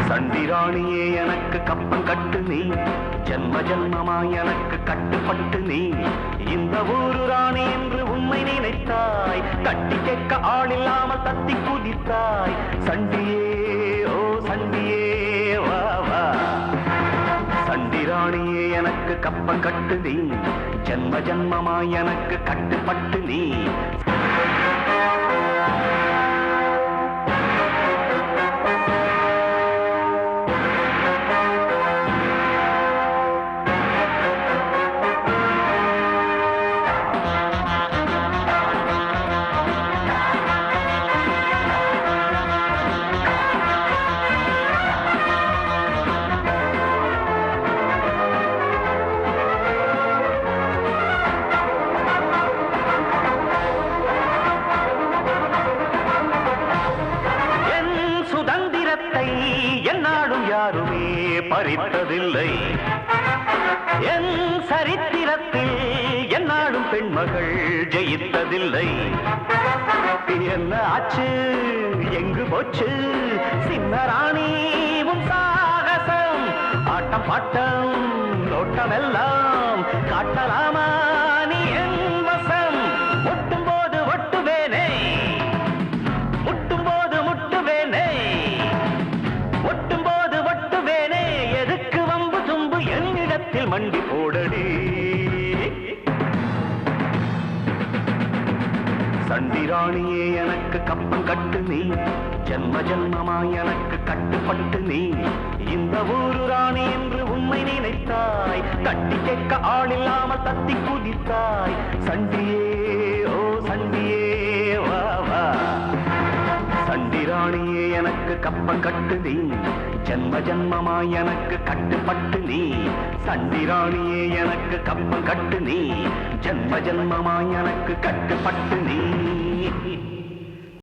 சண்டிராணியே எனக்கு கப்பம் கட்டு நீ, ஜன்ம ஜன்மமாய் எனக்கு கட்டுப்பட்டு நீ. இந்த ஊரு ராணி என்று உண்மை நினைத்தாய், தட்டி கேட்க ஆளில்லாமல் தத்தி குதித்தாய். சண்டியே ஓ சண்டியே வா வா. சண்டிராணியே எனக்கு கப்பம் கட்டு நீ, ஜன்ம ஜன்மமாய் எனக்கு கட்டுப்பட்டு நீ. என்னாலும் யாருமே பறித்ததில்லை, என் சரித்திரத்தில் என்னாலும் பெண்மகள் ஜெயித்ததில்லை. என்ன ஆச்சு எங்கு போச்சு சின்ன ராணியும் சாகசம்? ஆட்டம் பாட்டம் நோட்டம் எல்லாம் காட்டலாமா நீ என் வசம்? ஒட்டும் போது ஒட்டுவேனே, முட்டும் போது முட்டுவேனே, ஒட்டும் போது ஒட்டுவேனே. எதுக்கு வம்பு தும்பு என்னிடத்தில் மண்டி போடடி. சண்டிராணியே எனக்கு கப்பம் கட்டு நீ, ஜன்ம ஜன்மமாய் எனக்கு கட்டுப்பட்டு நீ. இந்த ஊரு ராணி என்று உண்மை நினைத்தாய், தட்டி கேட்க ஆளில்லாமல் தத்தி குதித்தாய். சண்டியே ஓ சண்டியே வா வா. சண்டிராணியே எனக்கு கப்பம் கட்டு நீ, ஜன்ம ஜன்மமாய் எனக்கு கட்டுப்பட்டு நீ. சண்டிராணியே எனக்கு கப்பம் கட்டு நீ, ஜன்ம ஜன்மமாய் எனக்கு கட்டுப்பட்டு நீ.